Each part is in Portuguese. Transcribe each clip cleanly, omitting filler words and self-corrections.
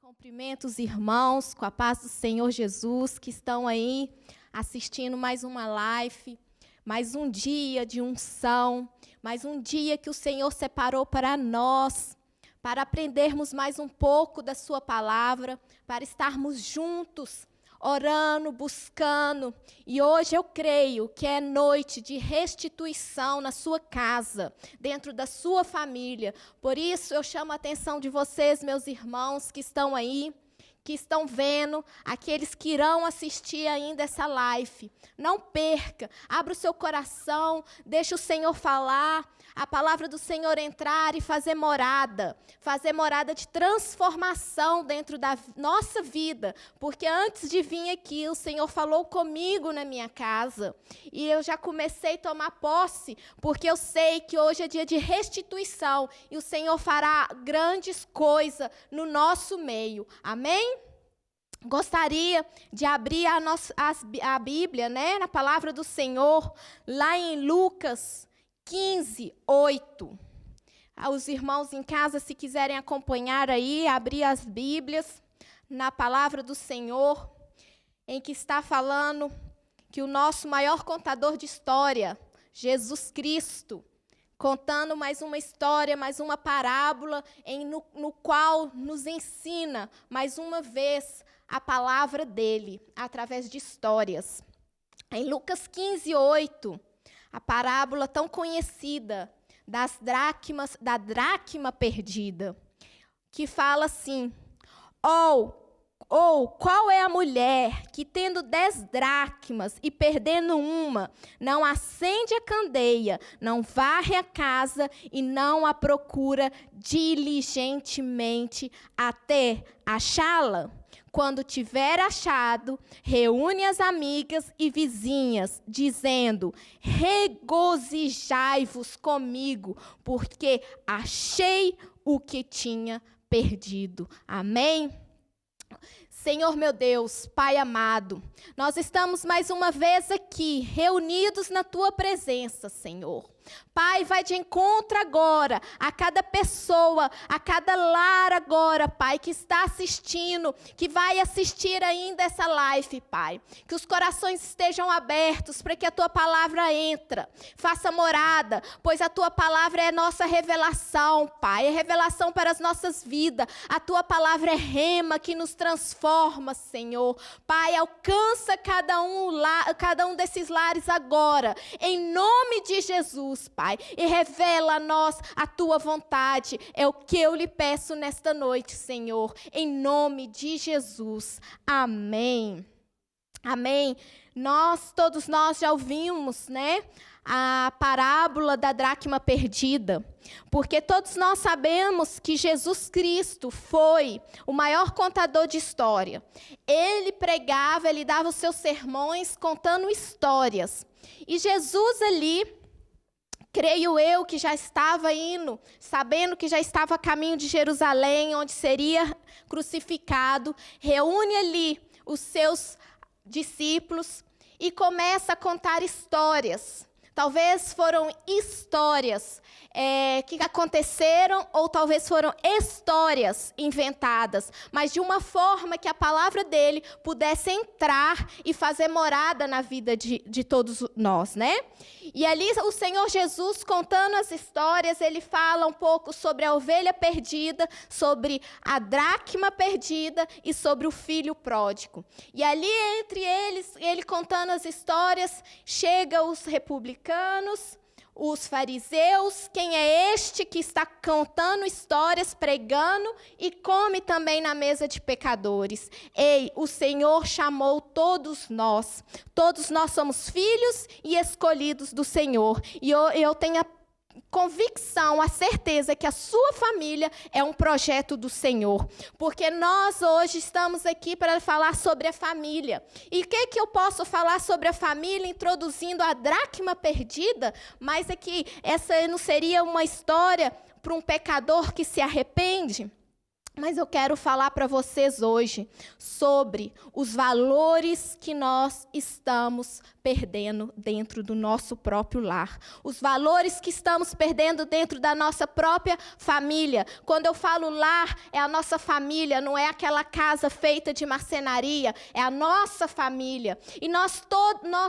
Cumprimento os irmãos com a paz do Senhor Jesus que estão aí assistindo mais uma live, mais um dia de unção, mais um dia que o Senhor separou para nós, para aprendermos mais um pouco da sua palavra, para estarmos juntos, orando, buscando. E hoje eu creio que é noite de restituição na sua casa, dentro da sua família. Por isso eu chamo a atenção de vocês, meus irmãos que estão aí, que estão vendo, aqueles que irão assistir ainda essa live. Não perca, abra o seu coração, deixa o Senhor falar, a palavra do Senhor entrar e fazer morada de transformação dentro da nossa vida, porque antes de vir aqui, o Senhor falou comigo na minha casa, e eu já comecei a tomar posse, porque eu sei que hoje é dia de restituição, e o Senhor fará grandes coisas no nosso meio, amém? Gostaria de abrir a Bíblia, né, na palavra do Senhor, lá em Lucas 15, 8. Os irmãos em casa, se quiserem acompanhar aí, abrir as Bíblias na palavra do Senhor, em que está falando que o nosso maior contador de história, Jesus Cristo, contando mais uma história, mais uma parábola, no qual nos ensina, mais uma vez, a palavra dele, através de histórias. Em Lucas 15, 8, a parábola tão conhecida da dracma perdida, que fala assim: qual é a mulher que, tendo 10 dracmas e perdendo uma, não acende a candeia, não varre a casa e não a procura diligentemente até achá-la? Quando tiver achado, reúne as amigas e vizinhas, dizendo: regozijai-vos comigo, porque achei o que tinha perdido. Amém? Senhor meu Deus, Pai amado, nós estamos mais uma vez aqui, reunidos na Tua presença, Senhor. Pai, vai de encontro agora a cada pessoa, a cada lar agora, Pai, que está assistindo, que vai assistir ainda essa live, Pai. Que os corações estejam abertos para que a Tua palavra entre, faça morada, pois a Tua palavra é nossa revelação, Pai, é revelação para as nossas vidas. A Tua palavra é rema que nos transforma, Senhor. Pai, alcança cada um desses lares agora, em nome de Jesus, Pai, e revela a nós a Tua vontade. É o que eu lhe peço nesta noite, Senhor, em nome de Jesus. Amém. Amém. Todos nós já ouvimos, né, a parábola da dracma perdida, porque todos nós sabemos que Jesus Cristo foi o maior contador de história. Ele pregava, ele dava os seus sermões contando histórias. E Jesus ali, creio eu que já estava indo, sabendo que já estava a caminho de Jerusalém, onde seria crucificado, reúne ali os seus discípulos e começa a contar histórias. Talvez foram histórias que aconteceram, ou talvez foram histórias inventadas, mas de uma forma que a palavra dele pudesse entrar e fazer morada na vida de todos nós, né? E ali o Senhor Jesus, contando as histórias, ele fala um pouco sobre a ovelha perdida, sobre a dracma perdida e sobre o filho pródigo. E ali entre eles, ele contando as histórias, chega os republicanos, os fariseus, quem é este que está contando histórias, pregando e come também na mesa de pecadores? Ei, o Senhor chamou todos nós somos filhos e escolhidos do Senhor, e eu tenho a convicção, a certeza que a sua família é um projeto do Senhor, porque nós hoje estamos aqui para falar sobre a família. E o que eu posso falar sobre a família, introduzindo a dracma perdida? Mas é que essa não seria uma história para um pecador que se arrepende? Mas eu quero falar para vocês hoje sobre os valores que nós estamos perdendo dentro do nosso próprio lar. Os valores que estamos perdendo dentro da nossa própria família. Quando eu falo lar, é a nossa família, não é aquela casa feita de marcenaria, é a nossa família. E nós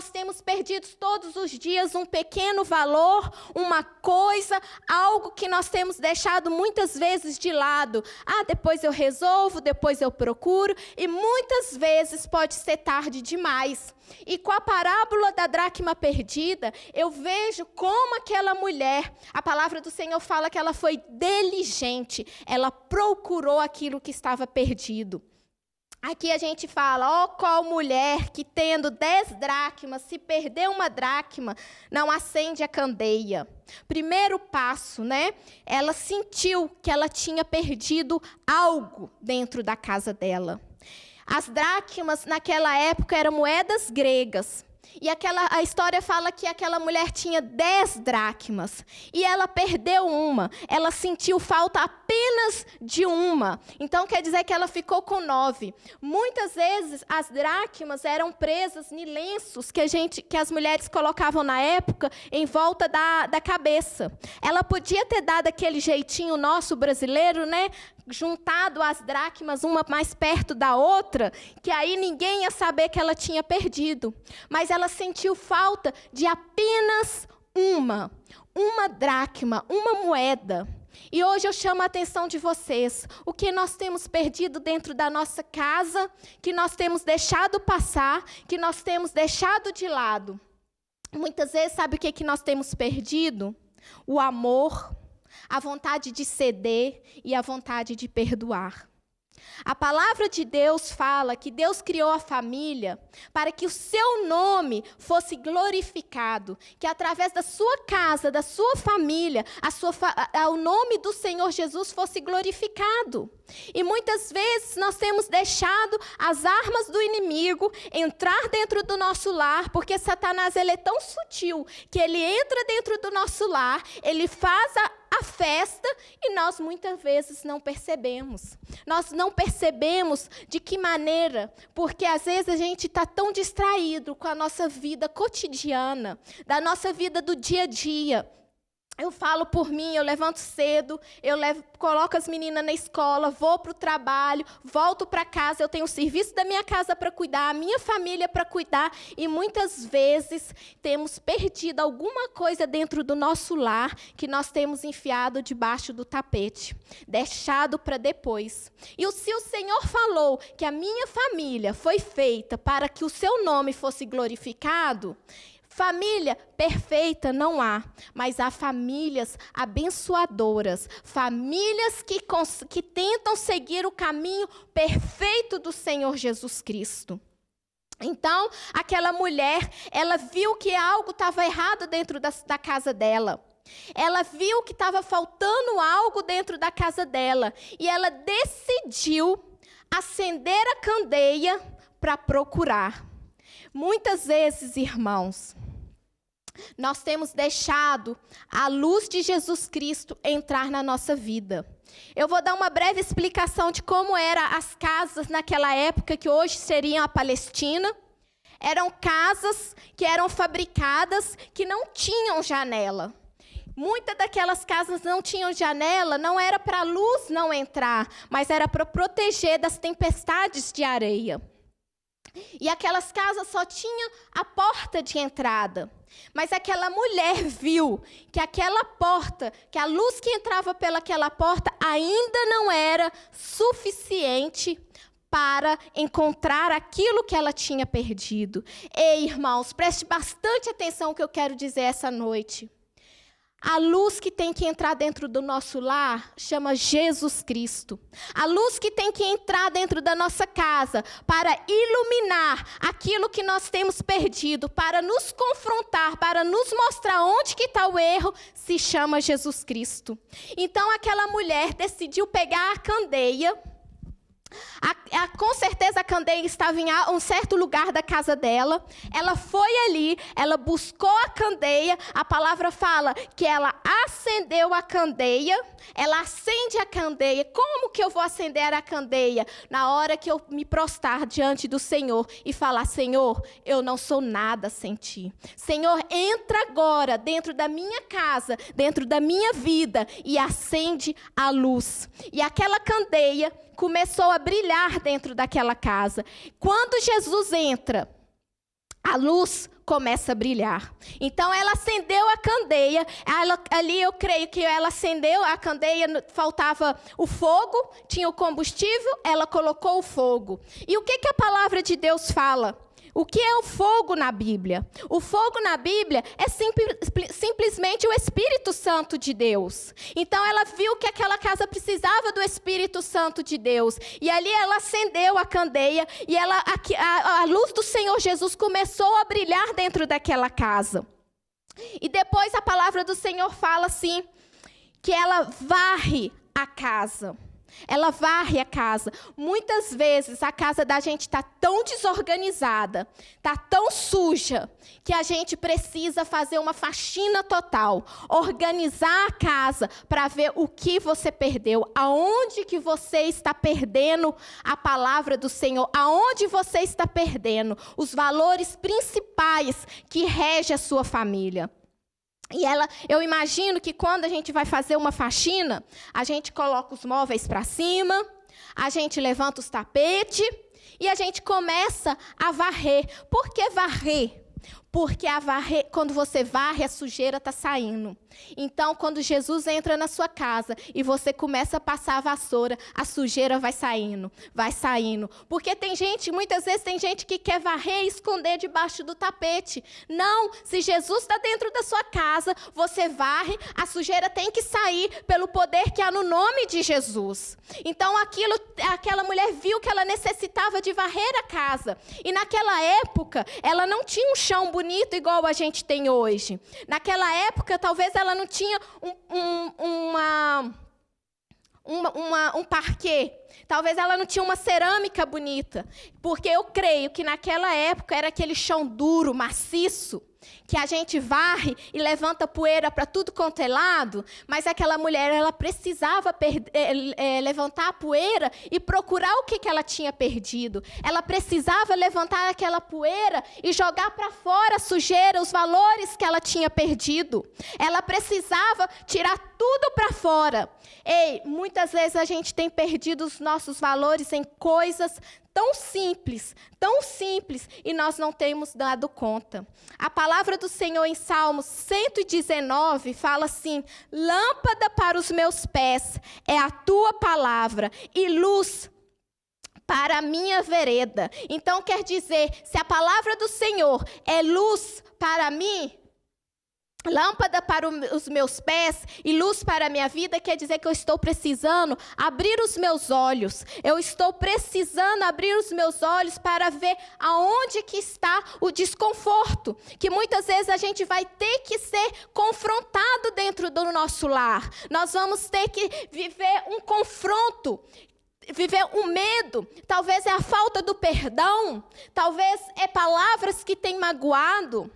temos perdido todos os dias um pequeno valor, uma coisa, algo que nós temos deixado muitas vezes de lado. Depois eu resolvo, depois eu procuro, e muitas vezes pode ser tarde demais. E com a parábola da dracma perdida, eu vejo como aquela mulher, a palavra do Senhor fala que ela foi diligente, ela procurou aquilo que estava perdido. Aqui a gente fala, qual mulher que tendo 10 dracmas, se perder uma dracma, não acende a candeia. Primeiro passo, né? Ela sentiu que ela tinha perdido algo dentro da casa dela. As dracmas, naquela época, eram moedas gregas. E a história fala que aquela mulher tinha 10 dracmas. E ela perdeu uma. Ela sentiu falta apenas de uma. Então, quer dizer que ela ficou com 9. Muitas vezes, as dracmas eram presas em lenços que as mulheres colocavam na época em volta da cabeça. Ela podia ter dado aquele jeitinho nosso brasileiro, né? Juntado as dracmas, uma mais perto da outra, que aí ninguém ia saber que ela tinha perdido. Mas ela sentiu falta de apenas uma dracma, uma moeda. E hoje eu chamo a atenção de vocês, o que nós temos perdido dentro da nossa casa, que nós temos deixado passar, que nós temos deixado de lado. Muitas vezes, sabe o que nós temos perdido? O amor, a vontade de ceder e a vontade de perdoar. A palavra de Deus fala que Deus criou a família para que o seu nome fosse glorificado, que através da sua casa, da sua família, o nome do Senhor Jesus fosse glorificado. E muitas vezes nós temos deixado as armas do inimigo entrar dentro do nosso lar, porque Satanás ele é tão sutil que ele entra dentro do nosso lar, ele faz a festa e nós muitas vezes não percebemos. Nós não percebemos de que maneira, porque às vezes a gente está tão distraído com a nossa vida cotidiana, da nossa vida do dia a dia. Eu falo por mim, eu levanto cedo, coloco as meninas na escola, vou para o trabalho, volto para casa, eu tenho o serviço da minha casa para cuidar, a minha família para cuidar, e muitas vezes temos perdido alguma coisa dentro do nosso lar que nós temos enfiado debaixo do tapete, deixado para depois. E se o Senhor falou que a minha família foi feita para que o seu nome fosse glorificado, família perfeita não há, mas há famílias abençoadoras, famílias que tentam seguir o caminho perfeito do Senhor Jesus Cristo. Então, aquela mulher, ela viu que algo estava errado dentro da casa dela. Ela viu que estava faltando algo dentro da casa dela. E ela decidiu acender a candeia para procurar. Muitas vezes, irmãos, nós temos deixado a luz de Jesus Cristo entrar na nossa vida. Eu vou dar uma breve explicação de como eram as casas naquela época, que hoje seriam a Palestina. Eram casas que eram fabricadas, que não tinham janela. Muitas daquelas casas não tinham janela, não era para a luz não entrar, mas era para proteger das tempestades de areia. E aquelas casas só tinham a porta de entrada. Mas aquela mulher viu que aquela porta, que a luz que entrava pelaquela porta ainda não era suficiente para encontrar aquilo que ela tinha perdido. Ei, irmãos, preste bastante atenção no que eu quero dizer essa noite. A luz que tem que entrar dentro do nosso lar chama Jesus Cristo. A luz que tem que entrar dentro da nossa casa para iluminar aquilo que nós temos perdido, para nos confrontar, para nos mostrar onde que está o erro, se chama Jesus Cristo. Então aquela mulher decidiu pegar a candeia Com certeza a candeia estava em um certo lugar da casa dela. Ela foi ali, ela buscou a candeia. A palavra fala que ela acendeu a candeia. Ela acende a candeia. Como que eu vou acender a candeia? Na hora que eu me prostrar diante do Senhor e falar: Senhor, eu não sou nada sem ti. Senhor, entra agora dentro da minha casa, dentro da minha vida e acende a luz. E aquela candeia começou a brilhar dentro daquela casa. Quando Jesus entra, a luz começa a brilhar. Então ela acendeu a candeia. Ali eu creio que ela acendeu a candeia, faltava o fogo, tinha o combustível, ela colocou o fogo. E o que a palavra de Deus fala? O que é o fogo na Bíblia? O fogo na Bíblia é simplesmente o Espírito Santo de Deus. Então ela viu que aquela casa precisava do Espírito Santo de Deus. E ali ela acendeu a candeia e a luz do Senhor Jesus começou a brilhar dentro daquela casa. E depois a palavra do Senhor fala assim, que ela varre a casa. Ela varre a casa. Muitas vezes a casa da gente está tão desorganizada, está tão suja, que a gente precisa fazer uma faxina total. Organizar a casa para ver o que você perdeu. Aonde que você está perdendo a palavra do Senhor. Aonde você está perdendo os valores principais que regem a sua família. E eu imagino que quando a gente vai fazer uma faxina, a gente coloca os móveis para cima, a gente levanta os tapetes e a gente começa a varrer. Por que varrer? Porque quando você varre, a sujeira está saindo. Então, quando Jesus entra na sua casa e você começa a passar a vassoura, a sujeira vai saindo, vai saindo. Porque muitas vezes tem gente que quer varrer e esconder debaixo do tapete. Não, se Jesus está dentro da sua casa, você varre, a sujeira tem que sair pelo poder que há no nome de Jesus. Então, aquela mulher viu que ela necessitava de varrer a casa. E naquela época, ela não tinha um chão bonito igual a gente tem hoje. Naquela época, talvez ela não tinha um parquet. Talvez ela não tinha uma cerâmica bonita. Porque eu creio que naquela época era aquele chão duro, maciço, que a gente varre e levanta poeira para tudo quanto é lado, mas aquela mulher, ela precisava levantar a poeira e procurar o que ela tinha perdido. Ela precisava levantar aquela poeira e jogar para fora a sujeira, os valores que ela tinha perdido. Ela precisava tirar tudo para fora. Muitas vezes a gente tem perdido os nossos valores em coisas tão simples, e nós não temos dado conta. A palavra do Senhor em Salmos 119 fala assim: lâmpada para os meus pés é a tua palavra e luz para a minha vereda. Então quer dizer, se a palavra do Senhor é luz para mim, lâmpada para os meus pés e luz para a minha vida, quer dizer que eu estou precisando abrir os meus olhos. Eu estou precisando abrir os meus olhos para ver aonde que está o desconforto. Que muitas vezes a gente vai ter que ser confrontado dentro do nosso lar. Nós vamos ter que viver um confronto. Viver um medo, talvez é a falta do perdão, talvez é palavras que têm magoado.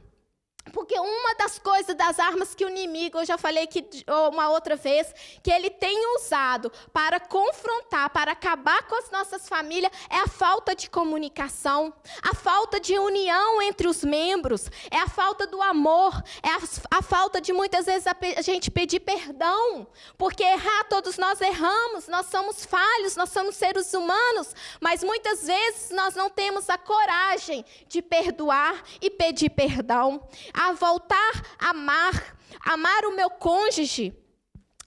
Porque uma das coisas, das armas que o inimigo, eu já falei aqui uma outra vez, que ele tem usado para confrontar, para acabar com as nossas famílias, é a falta de comunicação, a falta de união entre os membros, é a falta do amor, é a falta de muitas vezes a gente pedir perdão. Porque errar, todos nós erramos, nós somos falhos, nós somos seres humanos, mas muitas vezes nós não temos a coragem de perdoar e pedir perdão. A voltar a amar o meu cônjuge,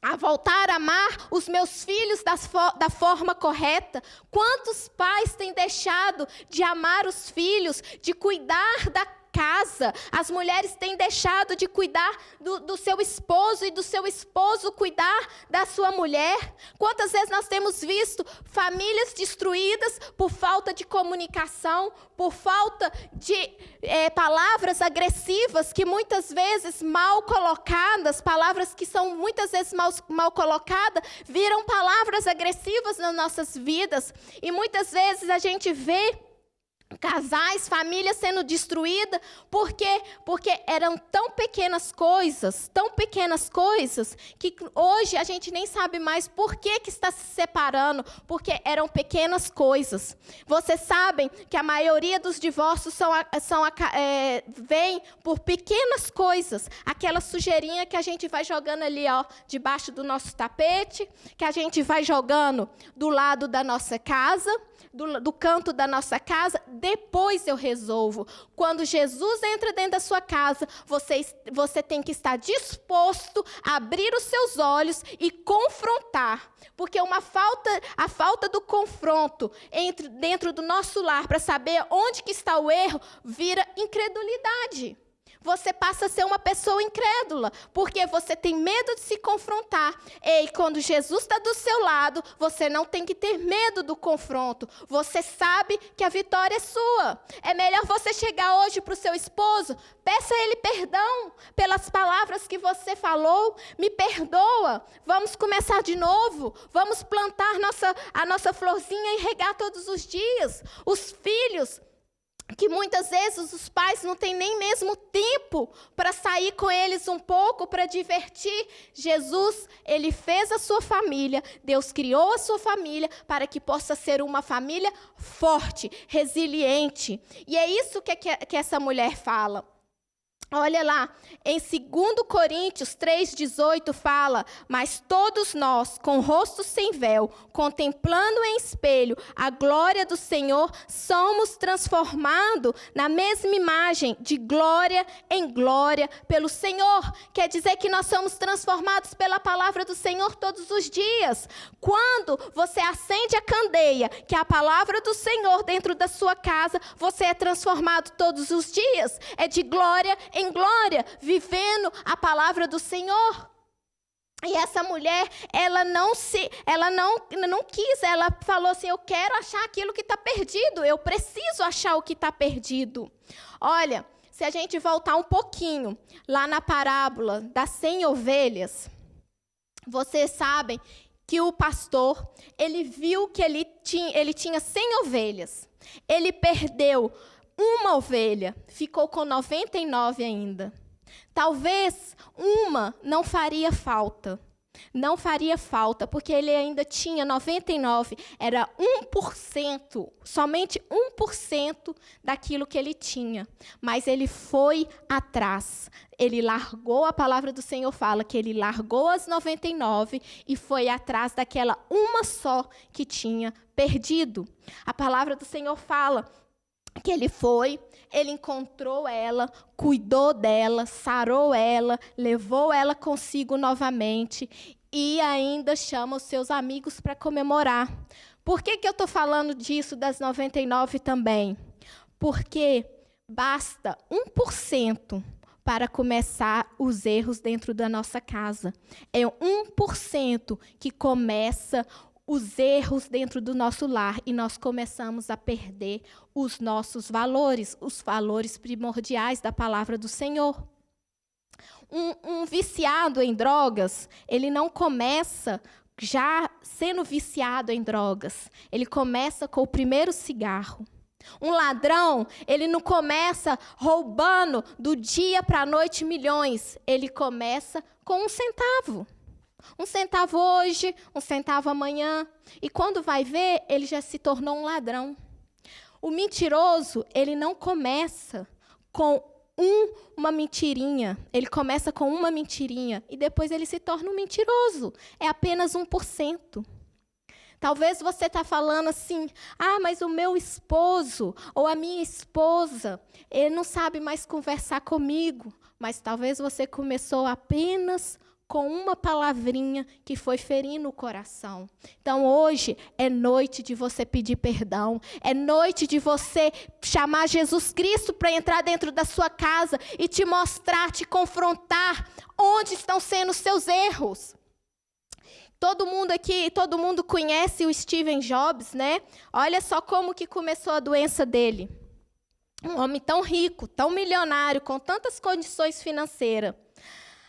a voltar a amar os meus filhos da forma correta. Quantos pais têm deixado de amar os filhos, de cuidar da casa. As mulheres têm deixado de cuidar do seu esposo e do seu esposo cuidar da sua mulher. Quantas vezes nós temos visto famílias destruídas por falta de comunicação, por falta de palavras agressivas que muitas vezes mal colocadas, palavras que são muitas vezes mal colocadas, viram palavras agressivas nas nossas vidas. E muitas vezes a gente vê casais, famílias sendo destruídas, por quê? Porque eram tão pequenas coisas, que hoje a gente nem sabe mais por que está se separando, porque eram pequenas coisas. Vocês sabem que a maioria dos divórcios vem por pequenas coisas, aquela sujeirinha que a gente vai jogando ali, ó, debaixo do nosso tapete, que a gente vai jogando do lado da nossa casa, do canto da nossa casa, depois eu resolvo. Quando Jesus entra dentro da sua casa, você tem que estar disposto a abrir os seus olhos e confrontar. Porque a falta do confronto dentro do nosso lar, para saber onde que está o erro, vira incredulidade. Você passa a ser uma pessoa incrédula, porque você tem medo de se confrontar. E quando Jesus está do seu lado, você não tem que ter medo do confronto. Você sabe que a vitória é sua. É melhor você chegar hoje para o seu esposo, peça a ele perdão pelas palavras que você falou, me perdoa, vamos começar de novo, vamos plantar a nossa florzinha e regar todos os dias. Os filhos, que muitas vezes os pais não têm nem mesmo tempo para sair com eles um pouco, para divertir. Jesus, ele fez a sua família, Deus criou a sua família para que possa ser uma família forte, resiliente. E é isso que essa mulher fala. Olha lá, em 2 Coríntios 3,18 fala: mas todos nós, com o rosto sem véu, contemplando em espelho a glória do Senhor, somos transformados na mesma imagem, de glória em glória, pelo Senhor. Quer dizer que nós somos transformados pela palavra do Senhor todos os dias. Quando você acende a candeia, que é a palavra do Senhor dentro da sua casa, você é transformado todos os dias. É de glória em glória, vivendo a palavra do Senhor. E essa mulher, ela não quis, ela falou assim: eu quero achar aquilo que está perdido, eu preciso achar o que está perdido. Olha, se a gente voltar um pouquinho lá na parábola das 100 ovelhas, vocês sabem que o pastor, ele viu que ele tinha 100 ovelhas, ele perdeu uma ovelha, ficou com 99 ainda. Talvez uma não faria falta. Não faria falta, porque ele ainda tinha 99. Era 1%, somente 1% daquilo que ele tinha. Mas ele foi atrás. Ele largou, a palavra do Senhor fala que ele largou as 99 e foi atrás daquela uma só que tinha perdido. A palavra do Senhor fala que ele encontrou ela, cuidou dela, sarou ela, levou ela consigo novamente e ainda chama os seus amigos para comemorar. Por que eu estou falando disso das 99 também? Porque basta 1% para começar os erros dentro da nossa casa. É 1% que começa os erros dentro do nosso lar e nós começamos a perder os nossos valores, os valores primordiais da palavra do Senhor. Um viciado em drogas, ele não começa já sendo viciado em drogas. Ele começa com o primeiro cigarro. Um ladrão, ele não começa roubando do dia para a noite milhões. Ele começa com 1 centavo. 1 centavo hoje, 1 centavo amanhã. E quando vai ver, ele já se tornou um ladrão. O mentiroso, ele não começa com uma mentirinha. Ele começa com uma mentirinha e depois ele se torna um mentiroso. É apenas 1%. Talvez você está falando assim: ah, mas o meu esposo ou a minha esposa, ele não sabe mais conversar comigo. Mas talvez você começou apenas com uma palavrinha que foi ferindo o coração. Então hoje é noite de você pedir perdão, é noite de você chamar Jesus Cristo para entrar dentro da sua casa e te mostrar, te confrontar onde estão sendo os seus erros. Todo mundo aqui, todo mundo conhece o Steve Jobs, né? Olha só como que começou a doença dele. Um homem tão rico, tão milionário, com tantas condições financeiras.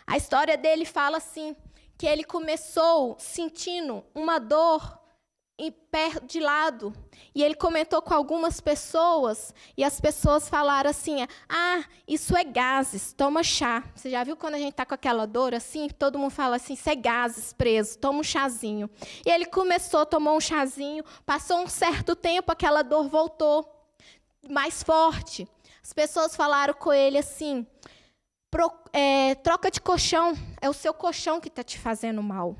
A história dele fala assim, que ele começou sentindo uma dor em pé de lado. E ele comentou com algumas pessoas, e as pessoas falaram assim, isso é gases, toma chá. Você já viu quando a gente está com aquela dor assim, todo mundo fala assim, isso é gases preso, toma um chazinho. E ele começou, tomou um chazinho, passou um certo tempo, aquela dor voltou mais forte. As pessoas falaram com ele assim, troca de colchão, é o seu colchão que está te fazendo mal.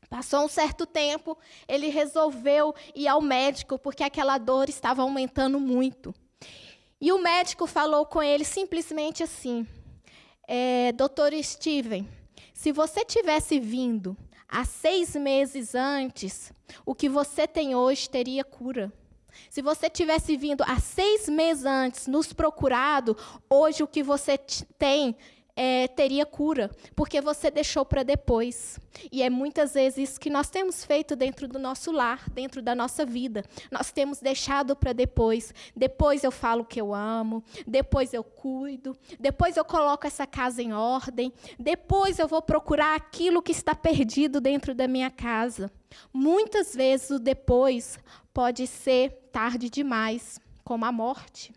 Passou um certo tempo, ele resolveu ir ao médico, porque aquela dor estava aumentando muito. E o médico falou com ele simplesmente assim, Dr. Steven, se você tivesse vindo há 6 meses antes, o que você tem hoje teria cura. Se você tivesse vindo há 6 meses antes, nos procurado, hoje o que você tem teria cura, porque você deixou para depois. E é muitas vezes isso que nós temos feito dentro do nosso lar, dentro da nossa vida. Nós temos deixado para depois. Depois eu falo que eu amo, depois eu cuido, depois eu coloco essa casa em ordem, depois eu vou procurar aquilo que está perdido dentro da minha casa. Muitas vezes o depois pode ser tarde demais, como a morte.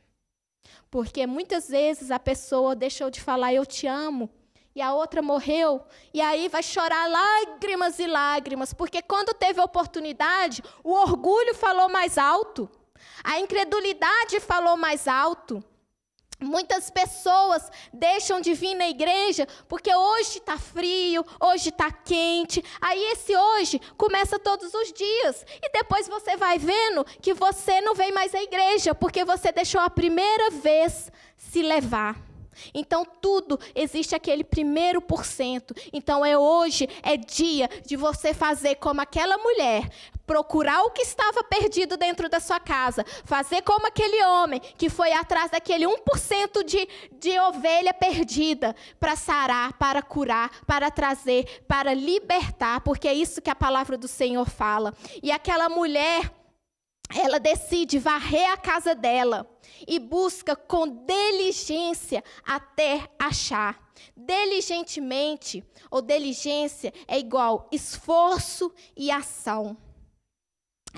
Porque muitas vezes a pessoa deixou de falar eu te amo e a outra morreu. E aí vai chorar lágrimas e lágrimas. Porque quando teve a oportunidade, o orgulho falou mais alto. A incredulidade falou mais alto. Muitas pessoas deixam de vir na igreja porque hoje está frio, hoje está quente. Aí esse hoje começa todos os dias. E depois você vai vendo que você não vem mais à igreja porque você deixou a primeira vez se levar. Então tudo existe aquele 1%. Então hoje é dia de você fazer como aquela mulher, procurar o que estava perdido dentro da sua casa, fazer como aquele homem que foi atrás daquele 1% de ovelha perdida, para sarar, para curar, para trazer, para libertar, porque é isso que a palavra do Senhor fala. E aquela mulher, ela decide varrer a casa dela e busca com diligência até achar. Diligentemente, ou diligência, é igual esforço e ação.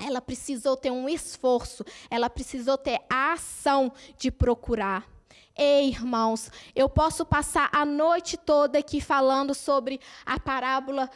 Ela precisou ter um esforço, ela precisou ter a ação de procurar. Ei, irmãos, eu posso passar a noite toda aqui falando sobre a parábola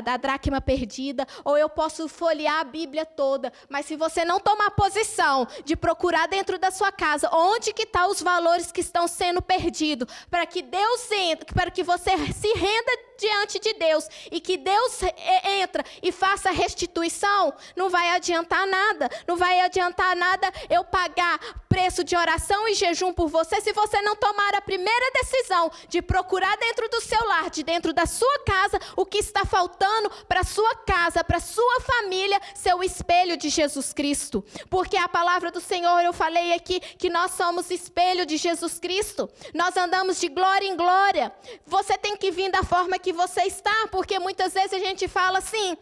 da dracma perdida, ou eu posso folhear a Bíblia toda, mas se você não tomar posição de procurar dentro da sua casa onde que estão os valores que estão sendo perdidos, para que Deus entre, para que você se renda diante de Deus e que Deus entra e faça a restituição, não vai adiantar nada. Não vai adiantar nada eu pagar preço de oração e jejum por você se você não tomar a primeira decisão de procurar dentro do seu lar, de dentro da sua casa, o que está faltando para a sua casa, para a sua família, ser o espelho de Jesus Cristo. Porque a palavra do Senhor, eu falei aqui que nós somos espelho de Jesus Cristo. Nós andamos de glória em glória. Você tem que vir da forma que você está, porque muitas vezes a gente fala assim: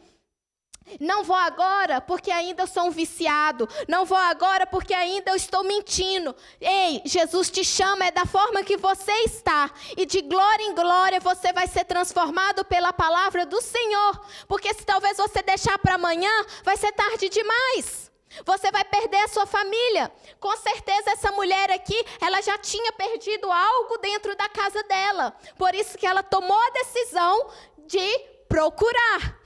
não vou agora porque ainda eu sou um viciado. Não vou agora porque ainda eu estou mentindo. Ei, Jesus te chama, é da forma que você está. E de glória em glória você vai ser transformado pela palavra do Senhor. Porque se talvez você deixar para amanhã, vai ser tarde demais. Você vai perder a sua família. Com certeza essa mulher aqui, ela já tinha perdido algo dentro da casa dela. Por isso que ela tomou a decisão de procurar.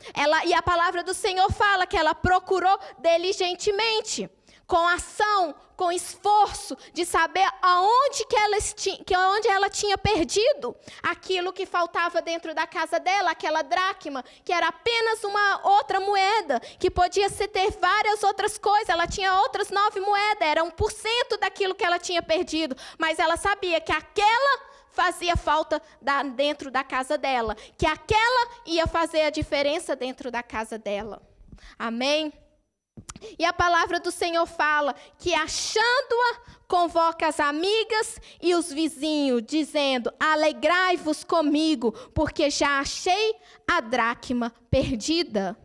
E a palavra do Senhor fala que ela procurou diligentemente, com ação, com esforço, de saber onde ela tinha perdido aquilo que faltava dentro da casa dela, aquela dracma, que era apenas uma outra moeda, que podia ter várias outras coisas. Ela tinha outras 9 moedas, era 1% daquilo que ela tinha perdido, mas ela sabia que aquela fazia falta dentro da casa dela, que aquela ia fazer a diferença dentro da casa dela. Amém? E a palavra do Senhor fala que, achando-a, convoca as amigas e os vizinhos, dizendo: alegrai-vos comigo, porque já achei a dracma perdida.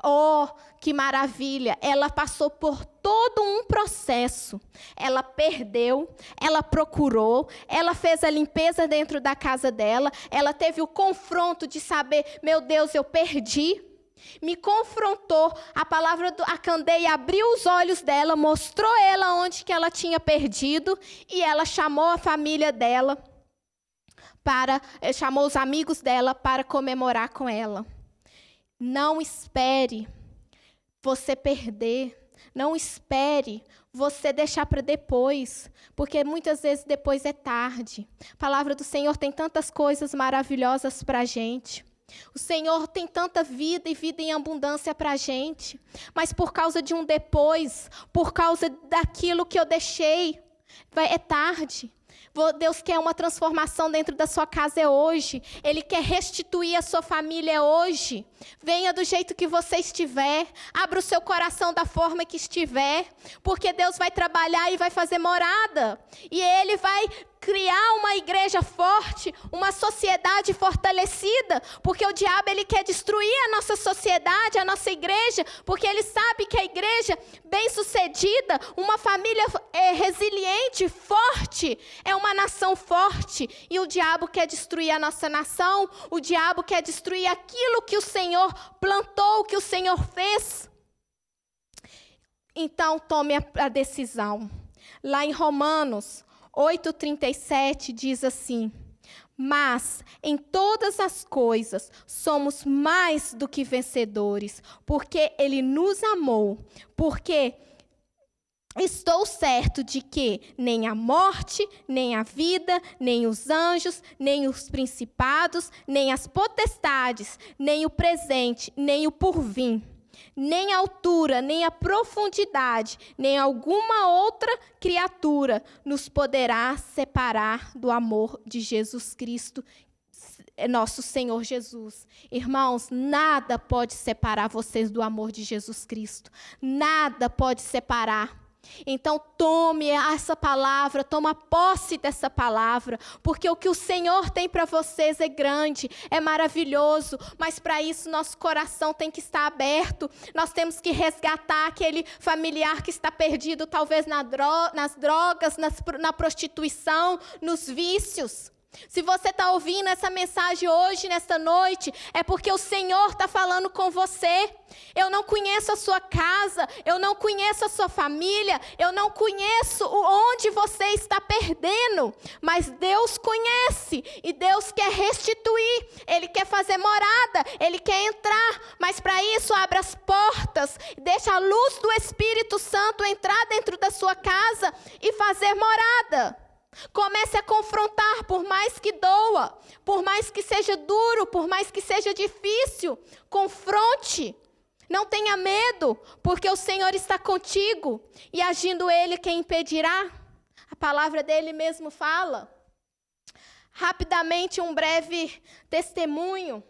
Oh, que maravilha! Ela passou por todo um processo. Ela perdeu, ela procurou, ela fez a limpeza dentro da casa dela, ela teve o confronto de saber: meu Deus, eu perdi. Me confrontou, a candeia abriu os olhos dela, mostrou ela onde que ela tinha perdido, e ela chamou a família dela, chamou os amigos dela para comemorar com ela. Não espere você perder, não espere você deixar para depois, porque muitas vezes depois é tarde. A palavra do Senhor tem tantas coisas maravilhosas para a gente. O Senhor tem tanta vida e vida em abundância para a gente, mas por causa de um depois, por causa daquilo que eu deixei, é tarde. Deus quer uma transformação dentro da sua casa hoje. Ele quer restituir a sua família hoje. Venha do jeito que você estiver. Abra o seu coração da forma que estiver. Porque Deus vai trabalhar e vai fazer morada. E Ele vai criar uma igreja forte, uma sociedade fortalecida, porque o diabo ele quer destruir a nossa sociedade, a nossa igreja, porque ele sabe que a igreja bem-sucedida, uma família resiliente, forte, é uma nação forte, e o diabo quer destruir a nossa nação, o diabo quer destruir aquilo que o Senhor plantou, que o Senhor fez. Então tome a decisão. Lá em Romanos 8:37 diz assim: mas em todas as coisas somos mais do que vencedores, porque Ele nos amou, porque estou certo de que nem a morte, nem a vida, nem os anjos, nem os principados, nem as potestades, nem o presente, nem o porvir, nem a altura, nem a profundidade, nem alguma outra criatura nos poderá separar do amor de Jesus Cristo, nosso Senhor Jesus. Irmãos, nada pode separar vocês do amor de Jesus Cristo. Nada pode separar. Então tome essa palavra, toma posse dessa palavra, porque o que o Senhor tem para vocês é grande, é maravilhoso, mas para isso nosso coração tem que estar aberto. Nós temos que resgatar aquele familiar que está perdido, talvez nas drogas, na prostituição, nos vícios. Se você está ouvindo essa mensagem hoje, nesta noite, é porque o Senhor está falando com você. Eu não conheço a sua casa, eu não conheço a sua família, eu não conheço onde você está perdendo, mas Deus conhece e Deus quer restituir, Ele quer fazer morada, Ele quer entrar, mas para isso abra as portas, deixa a luz do Espírito Santo entrar dentro da sua casa e fazer morada. Comece a confrontar, por mais que doa, por mais que seja duro, por mais que seja difícil, confronte. Não tenha medo, porque o Senhor está contigo, e agindo Ele, quem impedirá? A palavra dele mesmo fala. Rapidamente, um breve testemunho,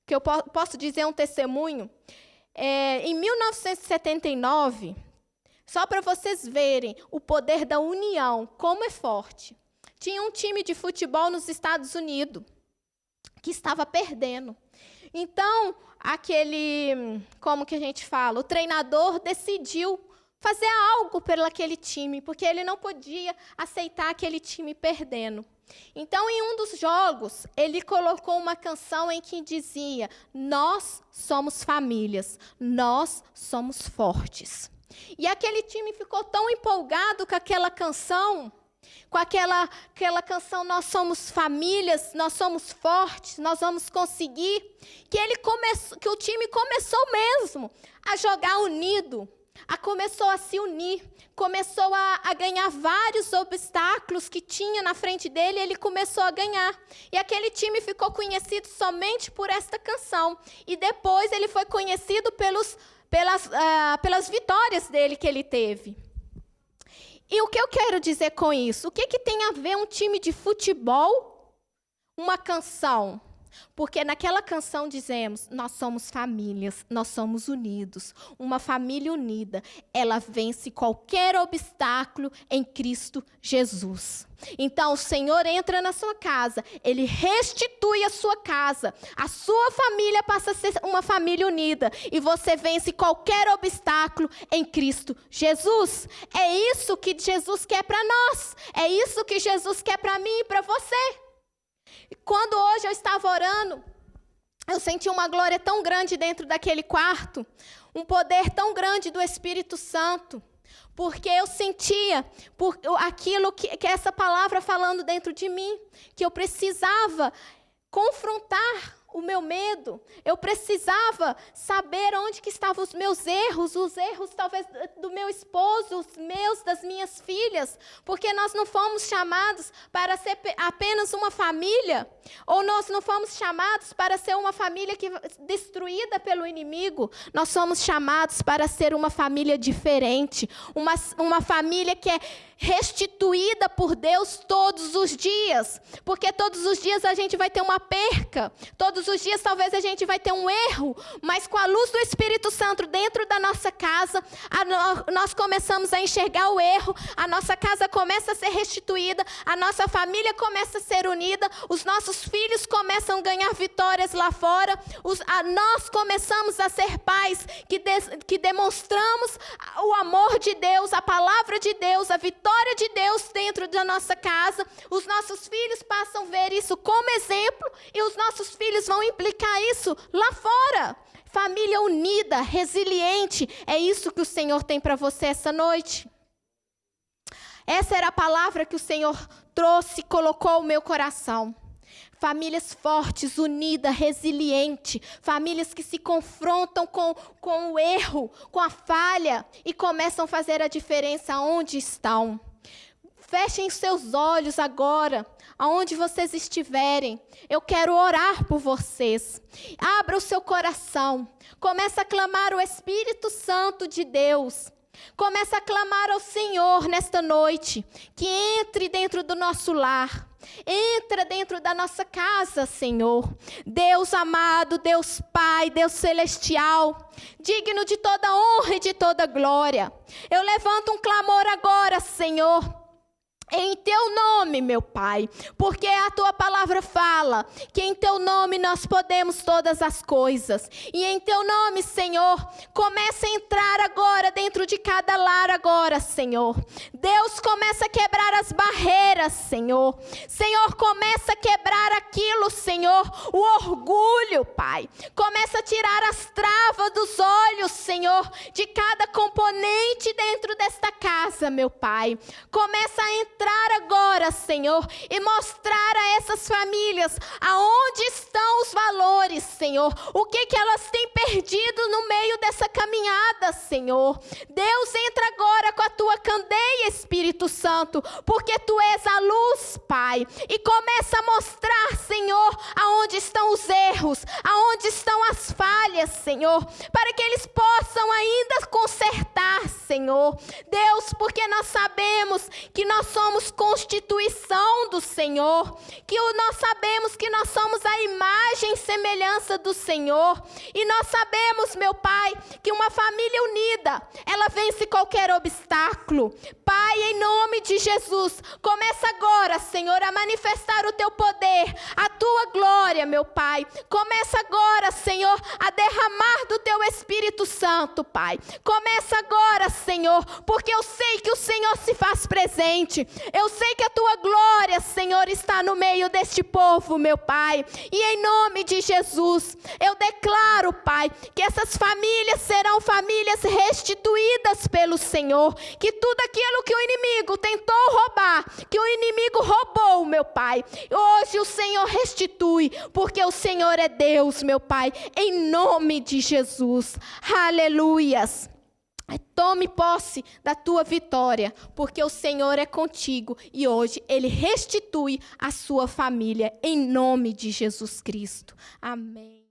que eu posso dizer um testemunho. Em 1979... só para vocês verem o poder da união, como é forte. Tinha um time de futebol nos Estados Unidos que estava perdendo. Então, como que a gente fala? O treinador decidiu fazer algo pelo aquele time, porque ele não podia aceitar aquele time perdendo. Então, em um dos jogos, ele colocou uma canção em que dizia: nós somos famílias, nós somos fortes. E aquele time ficou tão empolgado com aquela canção, nós somos famílias, nós somos fortes, nós vamos conseguir, que o time começou mesmo a jogar unido, começou a se unir, começou a ganhar vários obstáculos que tinha na frente dele, ele começou a ganhar. E aquele time ficou conhecido somente por esta canção. E depois ele foi conhecido pelas vitórias dele que ele teve. E o que eu quero dizer com isso? O que tem a ver um time de futebol, uma canção? Porque naquela canção dizemos, nós somos famílias, nós somos unidos. Uma família unida, ela vence qualquer obstáculo em Cristo Jesus. Então, o Senhor entra na sua casa, Ele restitui a sua casa. A sua família passa a ser uma família unida. E você vence qualquer obstáculo em Cristo Jesus. É isso que Jesus quer para nós. É isso que Jesus quer para mim e para você. Quando hoje eu estava orando, eu senti uma glória tão grande dentro daquele quarto, um poder tão grande do Espírito Santo, porque eu sentia por aquilo que essa palavra falando dentro de mim, que eu precisava confrontar o meu medo, eu precisava saber onde que estavam os meus erros, os erros talvez do meu esposo, os meus, das minhas filhas, porque nós não fomos chamados para ser apenas uma família, ou nós não fomos chamados para ser uma família destruída pelo inimigo, nós somos chamados para ser uma família diferente, uma família que é restituída por Deus todos os dias, porque todos os dias a gente vai ter uma perca, todos os dias talvez a gente vai ter um erro, mas com a luz do Espírito Santo dentro da nossa casa, nós começamos a enxergar o erro, a nossa casa começa a ser restituída, a nossa família começa a ser unida, os nossos filhos começam a ganhar vitórias lá fora, nós começamos a ser pais que demonstramos o amor de Deus, a palavra de Deus, a vitória de Deus dentro da nossa casa. Os nossos filhos passam a ver isso como exemplo e os nossos filhos vão implicar isso lá fora. Família unida, resiliente, é isso que o Senhor tem para você essa noite. Essa era a palavra que o Senhor trouxe e colocou no meu coração. Famílias fortes, unidas, resilientes. Famílias que se confrontam com o erro, com a falha e começam a fazer a diferença onde estão. Fechem seus olhos agora, aonde vocês estiverem. Eu quero orar por vocês. Abra o seu coração. Comece a clamar o Espírito Santo de Deus. Comece a clamar ao Senhor nesta noite. Que entre dentro do nosso lar. Entra dentro da nossa casa, Senhor. Deus amado, Deus Pai, Deus celestial, digno de toda honra e de toda glória. Eu levanto um clamor agora, Senhor, em teu nome, meu Pai, porque a tua palavra fala que em teu nome nós podemos todas as coisas. E em teu nome, Senhor, começa a entrar agora dentro de cada lar agora, Senhor. Deus, começa a quebrar as barreiras, Senhor. Senhor, começa a quebrar aquilo, Senhor, o orgulho, Pai. Começa a tirar as travas dos olhos, Senhor, de cada componente dentro desta casa, meu Pai. Começa a entrar agora, Senhor, e mostrar a essas famílias aonde estão os valores, Senhor, o que elas têm perdido no meio dessa caminhada, Senhor. Deus, entra agora com a tua candeia, Espírito Santo, porque tu és a luz, Pai, e começa a mostrar, Senhor, aonde estão os erros, aonde estão as falhas, Senhor, para que eles possam ainda consertar, Senhor. Deus, porque nós sabemos que nós somos constituição do Senhor, que nós sabemos que nós somos a imagem e semelhança do Senhor, e nós sabemos, meu Pai, que uma família unida, ela vence qualquer obstáculo. Pai, em nome de Jesus, começa agora, Senhor, a manifestar o teu poder, a tua glória, meu Pai. Começa agora, Senhor, a derramar do teu Espírito Santo, Pai. Começa agora, Senhor, porque eu sei que o Senhor se faz presente. Eu sei que a tua glória, Senhor, está no meio deste povo, meu Pai. E em nome de Jesus, eu declaro, Pai, que essas famílias serão famílias restituídas pelo Senhor. Que tudo aquilo que o inimigo tentou roubar, que o inimigo roubou, meu Pai, hoje o Senhor restitui, porque o Senhor é Deus, meu Pai, em nome de Jesus. Aleluias. Tome posse da tua vitória, porque o Senhor é contigo e hoje Ele restitui a sua família em nome de Jesus Cristo. Amém.